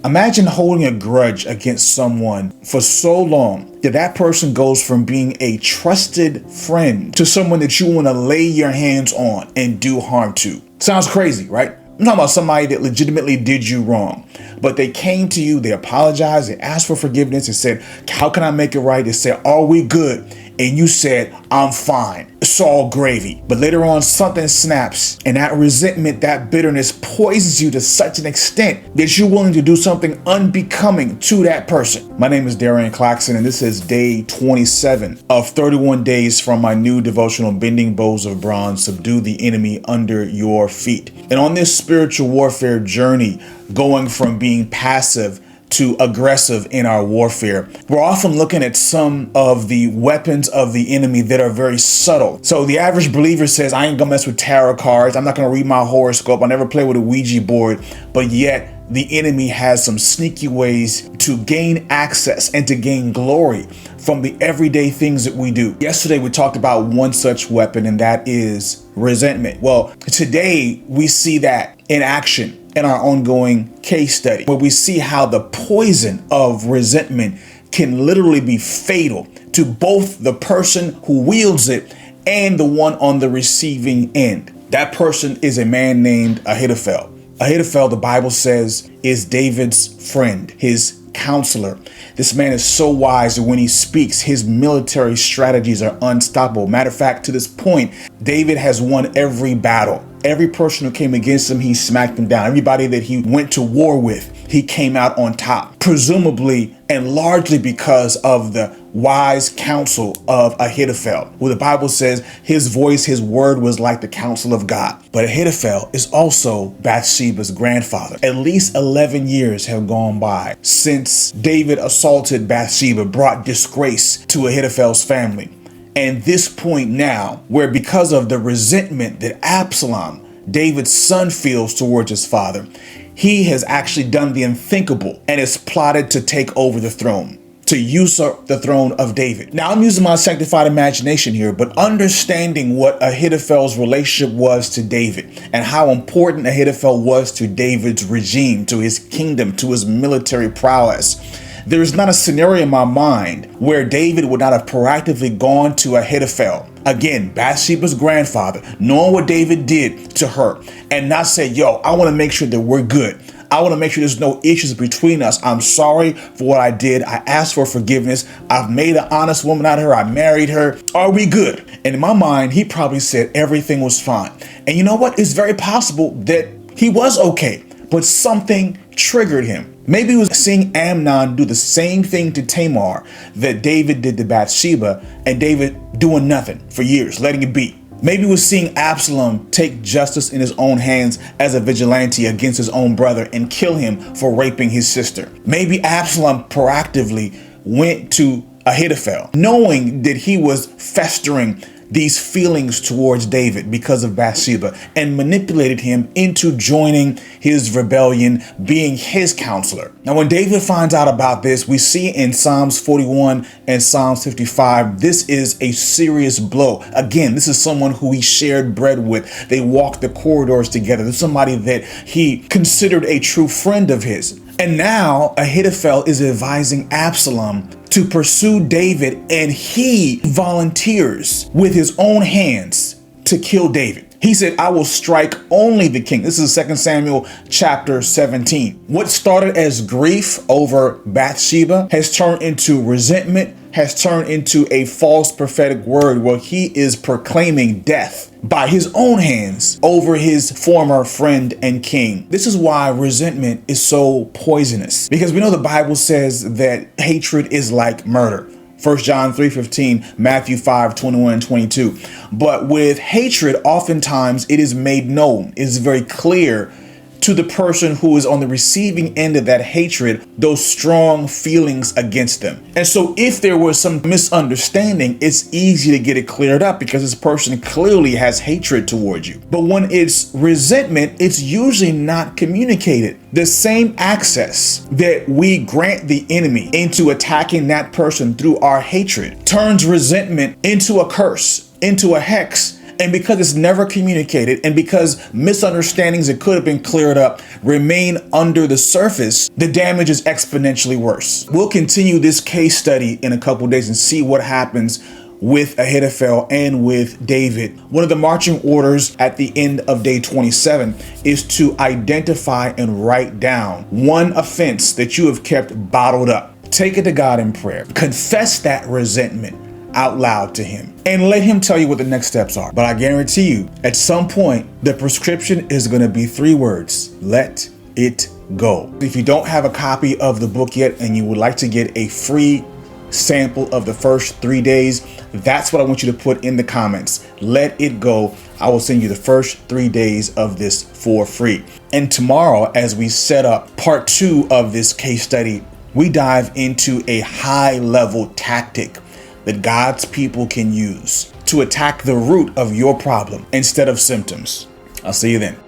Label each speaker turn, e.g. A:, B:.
A: Imagine holding a grudge against someone for so long that that person goes from being a trusted friend to someone that you want to lay your hands on and do harm to. Sounds crazy, right? I'm talking about somebody that legitimately did you wrong, but they came to you, they apologized, they asked for forgiveness and said, how can I make it right? They said, are we good? And you said, I'm fine. It's all gravy. But later on, something snaps, and that resentment, that bitterness poisons you to such an extent that you're willing to do something unbecoming to that person. My name is Darian Claxton, and this is day 27 of 31 days from my new devotional, Bending Bows of Bronze, Subdue the Enemy Under Your Feet. And on this spiritual warfare journey, going from being passive to aggressive in our warfare, we're often looking at some of the weapons of the enemy that are very subtle. So the average believer says, I ain't gonna mess with tarot cards. I'm not gonna read my horoscope. I never play with a Ouija board. But yet the enemy has some sneaky ways to gain access and to gain glory from the everyday things that we do. Yesterday, we talked about one such weapon, and that is resentment. Well, today we see that in action in our ongoing case study, where we see how the poison of resentment can literally be fatal to both the person who wields it and the one on the receiving end. That person is a man named Ahithophel. Ahithophel, the Bible says, is David's friend, his counselor. This man is so wise that when he speaks, his military strategies are unstoppable. Matter of fact, to this point, David has won every battle. Every person who came against him, he smacked them down. Everybody that he went to war with, he came out on top, presumably and largely because of the wise counsel of Ahithophel, where the Bible says his voice, his word was like the counsel of God. But Ahithophel is also Bathsheba's grandfather. At least 11 years have gone by since David assaulted Bathsheba, brought disgrace to Ahithophel's family. And this point now, where because of the resentment that Absalom, David's son, feels towards his father, he has actually done the unthinkable and has plotted to take over the throne, to usurp the throne of David. Now, I'm using my sanctified imagination here, but understanding what Ahithophel's relationship was to David and how important Ahithophel was to David's regime, to his kingdom, to his military prowess, there is not a scenario in my mind where David would not have proactively gone to Ahithophel, again, Bathsheba's grandfather, knowing what David did to her, and not say, yo, I want to make sure that we're good. I want to make sure there's no issues between us. I'm sorry for what I did. I asked for forgiveness. I've made an honest woman out of her. I married her. Are we good? And in my mind, he probably said everything was fine. And you know what? It's very possible that he was okay, but something triggered him. Maybe he was seeing Amnon do the same thing to Tamar that David did to Bathsheba, and David doing nothing for years, letting it be. Maybe he was seeing Absalom take justice in his own hands as a vigilante against his own brother and kill him for raping his sister. Maybe Absalom proactively went to Ahithophel, knowing that he was festering these feelings towards David because of Bathsheba, and manipulated him into joining his rebellion, being his counselor. Now, when David finds out about this, we see in Psalms 41 and Psalms 55, this is a serious blow. Again, this is someone who he shared bread with. They walked the corridors together. This is somebody that he considered a true friend of his. And now Ahithophel is advising Absalom to pursue David, and he volunteers with his own hands to kill David. He said, I will strike only the king. This is 2 Samuel chapter 17. What started as grief over Bathsheba has turned into resentment, has turned into a false prophetic word where he is proclaiming death by his own hands over his former friend and king. This is why resentment is so poisonous, because we know the Bible says that hatred is like murder. 1 John 3:15, Matthew 5:21 and 22. But with hatred, oftentimes it is made known. It is very clear to the person who is on the receiving end of that hatred, those strong feelings against them. And so if there was some misunderstanding, it's easy to get it cleared up because this person clearly has hatred towards you. But when it's resentment, it's usually not communicated. The same access that we grant the enemy into attacking that person through our hatred turns resentment into a curse, into a hex, And because it's never communicated, and because misunderstandings that could have been cleared up remain under the surface, the damage is exponentially worse. We'll continue this case study in a couple days and see what happens with Ahithophel and with David. One of the marching orders at the end of day 27 is to identify and write down one offense that you have kept bottled up. Take it to God in prayer. Confess that resentment out loud to him and let him tell you what the next steps are. But I guarantee you, at some point, the prescription is going to be 3 words: let it go. If you don't have a copy of the book yet and you would like to get a free sample of the first 3 days, that's what I want you to put in the comments. Let it go. I will send you the first 3 days of this for free. And tomorrow, as we set up part 2 of this case study, we dive into a high level tactic that God's people can use to attack the root of your problem instead of symptoms. I'll see you then.